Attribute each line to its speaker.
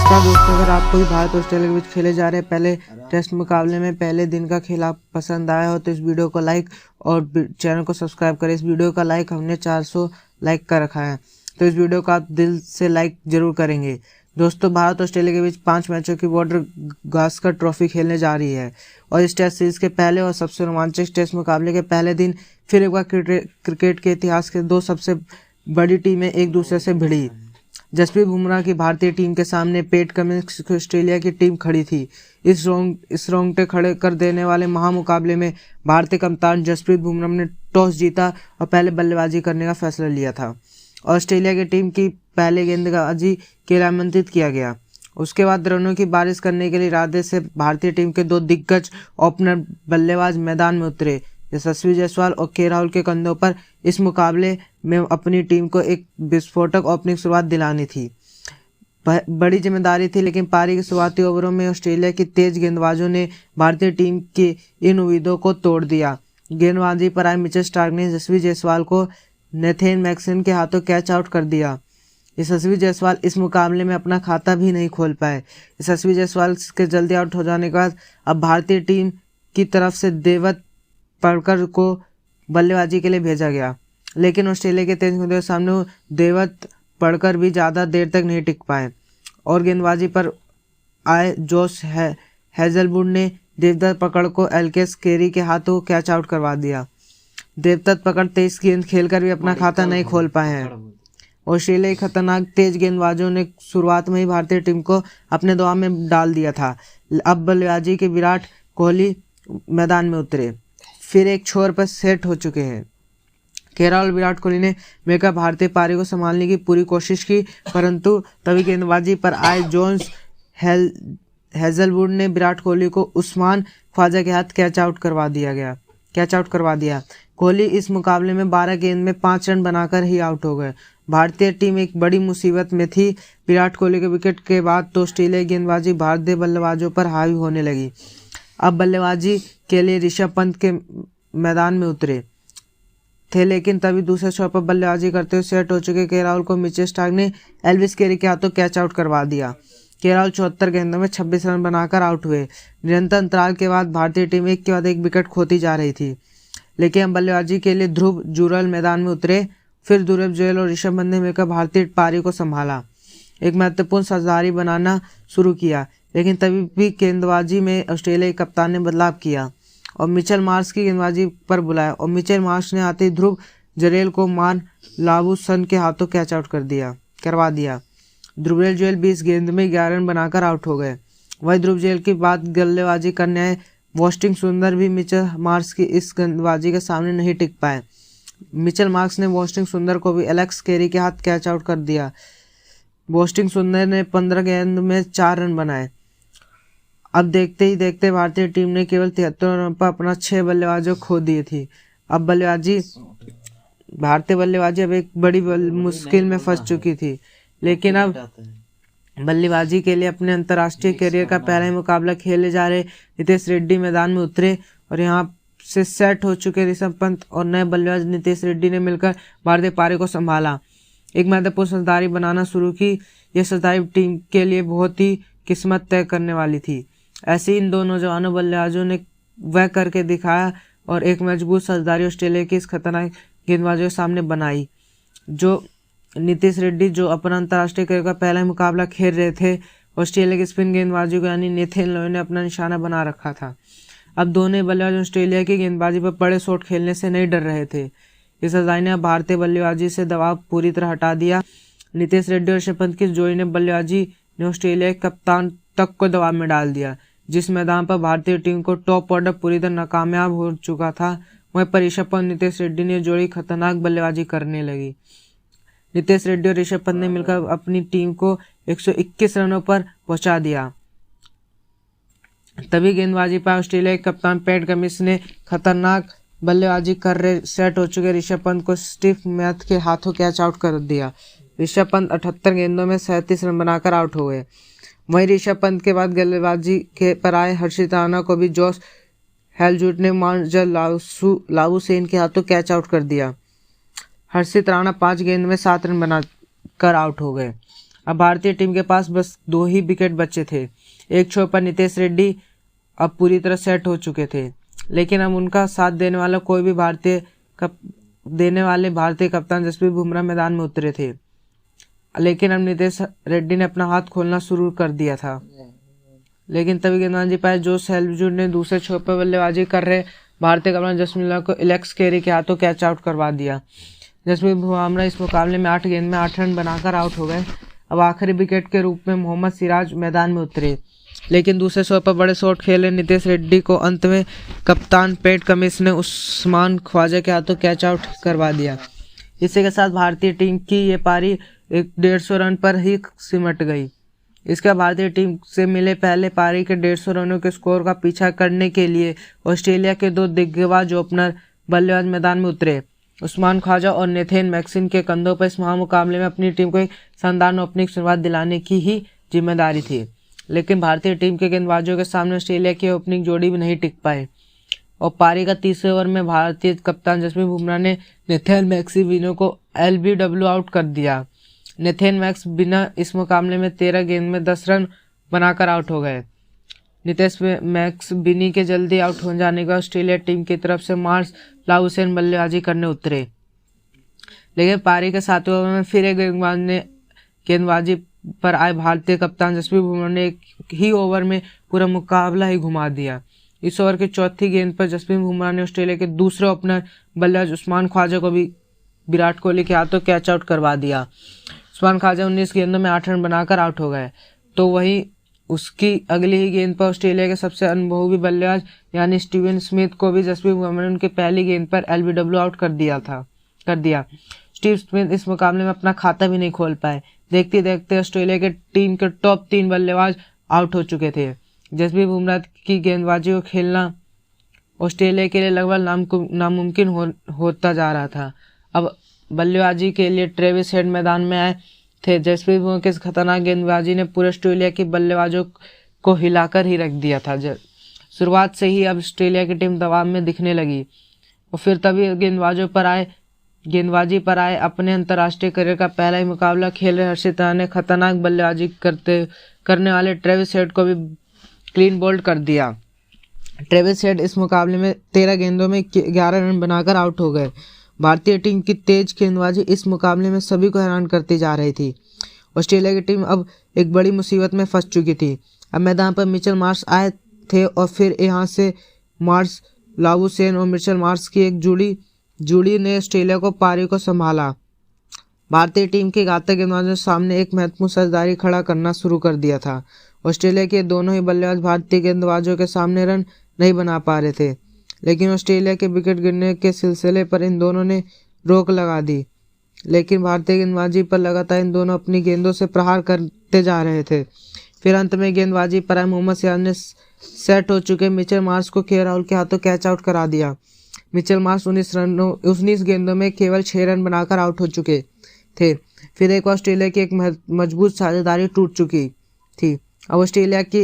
Speaker 1: नमस्कार दोस्तों, अगर आपको भी भारत और ऑस्ट्रेलिया के बीच खेले जा रहे पहले टेस्ट मुकाबले में पहले दिन का खेल आप पसंद आया हो तो इस वीडियो को लाइक और चैनल को सब्सक्राइब करें। इस वीडियो का लाइक हमने 400 लाइक कर रखा है, तो इस वीडियो को आप दिल से लाइक जरूर करेंगे। दोस्तों, भारत और ऑस्ट्रेलिया के बीच 5 मैचों की बॉर्डर गावस्कर ट्रॉफी खेलने जा रही है और इस टेस्ट सीरीज के पहले और सबसे रोमांचक टेस्ट मुकाबले के पहले दिन फिर एक बार क्रिकेट के इतिहास के दो सबसे बड़ी टीमें एक दूसरे से भिड़ी। जसप्रीत बुमराह की भारतीय टीम के सामने पैट कमिंस की ऑस्ट्रेलिया की टीम खड़ी थी। इस रोंगटे खड़े कर देने वाले महामुकाबले में भारतीय कप्तान जसप्रीत बुमराह ने टॉस जीता और पहले बल्लेबाजी करने का फैसला लिया था। ऑस्ट्रेलिया की टीम की पहले गेंदबाजी के लिए आमंत्रित किया गया। उसके बाद रनों की बारिश करने के लिए इरादे से भारतीय टीम के दो दिग्गज ओपनर बल्लेबाज मैदान में उतरे। यशस्वी जायसवाल और के राहुल के कंधों पर इस मुकाबले में अपनी टीम को एक विस्फोटक ओपनिंग शुरुआत दिलानी थी। बड़ी जिम्मेदारी थी, लेकिन पारी के शुरुआती ओवरों में ऑस्ट्रेलिया की तेज गेंदबाजों ने भारतीय टीम की इन उम्मीदों को तोड़ दिया। गेंदबाजी पर आए मिचेल स्टार्क ने यशस्वी जायसवाल को नेथन मैक्सन के हाथों कैच आउट कर दिया। यशस्वी जायसवाल इस मुकाबले में अपना खाता भी नहीं खोल पाए। यशस्वी जायसवाल के जल्दी आउट हो जाने के बाद अब भारतीय टीम की तरफ से देवदत्त पड़कर को बल्लेबाजी के लिए भेजा गया, लेकिन ऑस्ट्रेलिया के तेज गेंदबाजों के सामने देवदत्त पड़कर भी ज़्यादा देर तक नहीं टिक पाए और गेंदबाजी पर आए जोश हेजलवुड ने देवदत्त पकड़ को एलकेस केरी के हाथों कैच आउट करवा दिया। देवदत्त पकड़ 23 गेंद खेलकर भी अपना खाता नहीं खोल पाए हैं। ऑस्ट्रेलिया के खतरनाक तेज गेंदबाजों ने शुरुआत में ही भारतीय टीम को अपने दबाव में डाल दिया था। अब बल्लेबाजी के विराट कोहली मैदान में उतरे, फिर एक छोर पर सेट हो चुके हैं। के राहुल विराट कोहली ने मिलकर भारतीय पारी को संभालने की पूरी कोशिश की, परंतु तभी गेंदबाजी पर आए जोश हेजलवुड ने विराट कोहली को उस्मान ख्वाजा के हाथ कैच आउट करवा दिया। कोहली इस मुकाबले में 12 गेंद में 5 रन बनाकर ही आउट हो गए। भारतीय टीम एक बड़ी मुसीबत में थी। विराट कोहली के विकेट के बाद तो ऑस्ट्रेलियाई गेंदबाजी भारतीय बल्लेबाजों पर हावी होने लगी। अब बल्लेबाजी के लिए ऋषभ पंत के मैदान में उतरे थे, लेकिन तभी दूसरे छोर पर बल्लेबाजी करते हुए सेट हो चुके के राहुल को मिचेल स्टार्क ने एल्विस केरी के हाथों कैच आउट करवा दिया। के राहुल 74 गेंदों में 26 रन बनाकर आउट हुए। निरंतर अंतराल के बाद भारतीय टीम एक के बाद एक विकेट खोती जा रही थी, लेकिन बल्लेबाजी के लिए ध्रुव जुरैल मैदान में उतरे। फिर ध्रुव जुरैल और ऋषभ पंत ने मिलकर भारतीय पारी को संभाला, एक महत्वपूर्ण साझेदारी बनाना शुरू किया, लेकिन तभी भी गेंदबाजी में ऑस्ट्रेलिया के कप्तान ने बदलाव किया और मिचेल मार्श की गेंदबाजी पर बुलाया और मिचेल मार्श ने आते ही ध्रुव जुरैल को मान लाबुसन के हाथों कैच आउट करवा दिया। ध्रुव जुरैल 20 गेंद में 11 रन बनाकर आउट हो गए। वही ध्रुव जुरैल के बाद बल्लेबाजी करने आए वॉशिंगटन सुंदर भी मिचेल मार्श की इस गेंदबाजी के सामने नहीं टिक पाए। मिचेल मार्श ने वॉशिंगटन सुंदर को भी एलेक्स केरी के हाथ कैच आउट कर दिया। वॉशिंगटन सुंदर ने 15 गेंद में 4 रन बनाए। अब देखते ही देखते भारतीय टीम ने केवल 73 रन पर अपना 6 बल्लेबाजों खो दिए थी। अब भारतीय बल्लेबाजी अब एक बड़ी मुश्किल में फंस चुकी थी, लेकिन अब बल्लेबाजी के लिए अपने अंतर्राष्ट्रीय करियर का पहला ही मुकाबला खेले जा रहे नितेश रेड्डी मैदान में उतरे और यहां से सेट हो चुके ऋषभ पंत और नए बल्लेबाज नितेश रेड्डी ने मिलकर भारतीय पारी को संभाला, एक महत्वपूर्ण साझेदारी बनाना शुरू की। यह साझेदारी टीम के लिए बहुत ही किस्मत तय करने वाली थी। ऐसे इन दो नौजवानों बल्लेबाजों ने वह करके दिखाया और एक मजबूत साझेदारी ऑस्ट्रेलिया के इस खतरनाक गेंदबाजों के सामने बनाई। जो नितेश रेड्डी जो अपना अंतर्राष्ट्रीय करियर का पहला मुकाबला खेल रहे थे, ऑस्ट्रेलिया के स्पिन गेंदबाजों को यानी नेथन लॉय ने अपना निशाना बना रखा था। अब दोनों बल्लेबाज ऑस्ट्रेलिया की गेंदबाजी पर बड़े शॉट खेलने से नहीं डर रहे थे। इस साझेदारी ने भारतीय बल्लेबाजी से दबाव पूरी तरह हटा दिया। नितेश रेड्डी और ऋषभ पंत की जोड़ी ने बल्लेबाजी ने ऑस्ट्रेलिया के कप्तान तक को दबाव में डाल दिया। जिस मैदान पर भारतीय टीम को टॉप ऑर्डर पूरी तरह नाकामयाब हो चुका था, वहीं पर ऋषभ पंत नितेश रेड्डी ने जोड़ी खतरनाक बल्लेबाजी करने लगी। नितेश रेड्डी और ऋषभ पंत ने मिलकर अपनी टीम को 121 रनों पर पहुंचा दिया। तभी गेंदबाजी पर ऑस्ट्रेलिया के कप्तान पैट कमिंस ने खतरनाक बल्लेबाजी कर रहे सेट हो चुके ऋषभ पंत को स्टीव मैथ के हाथों कैच आउट कर दिया। ऋषभ पंत 78 गेंदों में 37 रन बनाकर आउट हो गए। वहीं ऋषभ पंत के बाद गेंदबाजी के पर आए हर्षित राणा को भी जोश हेजलवुड ने मार्जल लाबुसेन के हाथों कैच आउट कर दिया। हर्षित राणा 5 गेंद में 7 रन बनाकर आउट हो गए। अब भारतीय टीम के पास बस 2 ही विकेट बचे थे। एक छोर पर नितेश रेड्डी अब पूरी तरह सेट हो चुके थे, लेकिन अब उनका साथ देने वाले भारतीय कप्तान जसप्रीत बुमराह मैदान में उतरे थे। लेकिन अब नितेश रेड्डी ने अपना हाथ खोलना शुरू कर दिया था। लेकिन तभी गेंदबाजी पाए जोश सेल्वजुड ने दूसरे छोर पर बल्लेबाजी कर रहे भारतीय कप्तान जसप्रीत बुमराह को एलेक्स कैरी के हाथों कैच आउट करवा दिया। जसप्रीत बुमराह इस मुकाबले में 8 गेंद में 8 रन बनाकर आउट हो गए। अब आखिरी विकेट के रूप में मोहम्मद सिराज मैदान में उतरे, लेकिन दूसरे शॉट पर बड़े शॉट खेले नितेश रेड्डी को अंत में कप्तान पैट कमिंस ने उस्मान ख्वाजा के हाथों कैच आउट करवा दिया। इसी के साथ भारतीय टीम की ये पारी 150 रन पर ही सिमट गई। इसके बाद भारतीय टीम से मिले पहले पारी के 150 रनों के स्कोर का पीछा करने के लिए ऑस्ट्रेलिया के 2 दिग्गज ओपनर बल्लेबाज मैदान में उतरे। उस्मान ख्वाजा और नेथन मैक्सिन के कंधों पर इस महामुकाबले में अपनी टीम को एक शानदार ओपनिंग शुरुआत दिलाने की ही जिम्मेदारी थी। लेकिन भारतीय टीम के गेंदबाजों के सामने ऑस्ट्रेलिया की ओपनिंग जोड़ी भी नहीं टिक पाए और पारी का तीसरे ओवर में भारतीय कप्तान जसप्रीत बुमराह ने नेथन मैक्सिविनो को LBW आउट कर दिया। नेथन मैक्स बिना इस मुकाबले में 13 गेंद में 10 रन बनाकर आउट हो गए। नितेश मैक्स बिनी के जल्दी आउट हो जाने का ऑस्ट्रेलिया टीम की तरफ से मार्स लाउसेन बल्लेबाजी करने उतरे, लेकिन पारी के 7वें ओवर में फिर एक गेंदबाजी पर आए भारतीय कप्तान जसप्रीत बुमराह ने एक ही ओवर में पूरा मुकाबला ही घुमा दिया। इस ओवर की चौथी गेंद पर जसप्रीत बुमराह ने ऑस्ट्रेलिया के दूसरे ओपनर बल्लेबाज उस्मान ख्वाजा को भी विराट कोहली के हाथों कैच आउट करवा दिया। उस्मान ख्वाजा 19 गेंदों में 8 रन बनाकर आउट हो गए। तो वहीं उसकी अगली ही गेंद पर ऑस्ट्रेलिया के सबसे अनुभवी बल्लेबाज यानी स्टीवन स्मिथ को भी जसप्रीत बुमराह ने उनकी पहली गेंद पर LBW आउट कर दिया। स्टीव स्मिथ इस मुकाबले में अपना खाता भी नहीं खोल पाए। देखते देखते ऑस्ट्रेलिया के टीम के टॉप 3 बल्लेबाज आउट हो चुके थे। जसप्रीत बुमराह की गेंदबाजी को खेलना ऑस्ट्रेलिया के लिए लगभग नामुमकिन होता जा रहा था। अब बल्लेबाजी के लिए ट्रेविस हेड मैदान में आए थे। जसप्रीत बुमराह की खतरनाक गेंदबाजी ने पूरे ऑस्ट्रेलिया के बल्लेबाजों को हिलाकर ही रख दिया था। शुरुआत से ही अब ऑस्ट्रेलिया की टीम दबाव में दिखने लगी और फिर तभी गेंदबाजी पर आए अपने अंतर्राष्ट्रीय करियर का पहला ही मुकाबला खेल रहे हर्षित राणा ने खतरनाक बल्लेबाजी करने वाले ट्रेविस हेड को भी क्लीन बोल्ड कर दिया। ट्रेविस हेड इस मुकाबले में 13 गेंदों में 11 रन बनाकर आउट हो गए। भारतीय टीम की तेज गेंदबाजी इस मुकाबले में सभी को हैरान करती जा रही थी। ऑस्ट्रेलिया की टीम अब एक बड़ी मुसीबत में फंस चुकी थी। अब मैदान पर मिचेल मार्श आए थे और फिर यहाँ से मार्स लाबुशेन और मिचेल मार्श की एक जोड़ी ने ऑस्ट्रेलिया को पारी को संभाला। भारतीय टीम के घातक गेंदबाजों के सामने एक महत्वपूर्ण साझेदारी खड़ा करना शुरू कर दिया था। ऑस्ट्रेलिया के दोनों ही बल्लेबाज भारतीय गेंदबाजों के सामने रन नहीं बना पा रहे थे, लेकिन ऑस्ट्रेलिया के विकेट गिरने के सिलसिले पर इन दोनों ने रोक लगा दी। लेकिन भारतीय गेंदबाजी पर लगातार इन दोनों अपनी गेंदों से प्रहार करते जा रहे थे। फिर अंत में गेंदबाजी पर आए मोहम्मद सिराज ने सेट हो चुके मिचेल मार्श को के राहुल के हाथों कैच आउट करा दिया। मिचेल मार्श 19 गेंदों में केवल 6 रन बनाकर आउट हो चुके थे। फिर एक ऑस्ट्रेलिया की एक मजबूत साझेदारी टूट चुकी थी। अब ऑस्ट्रेलिया की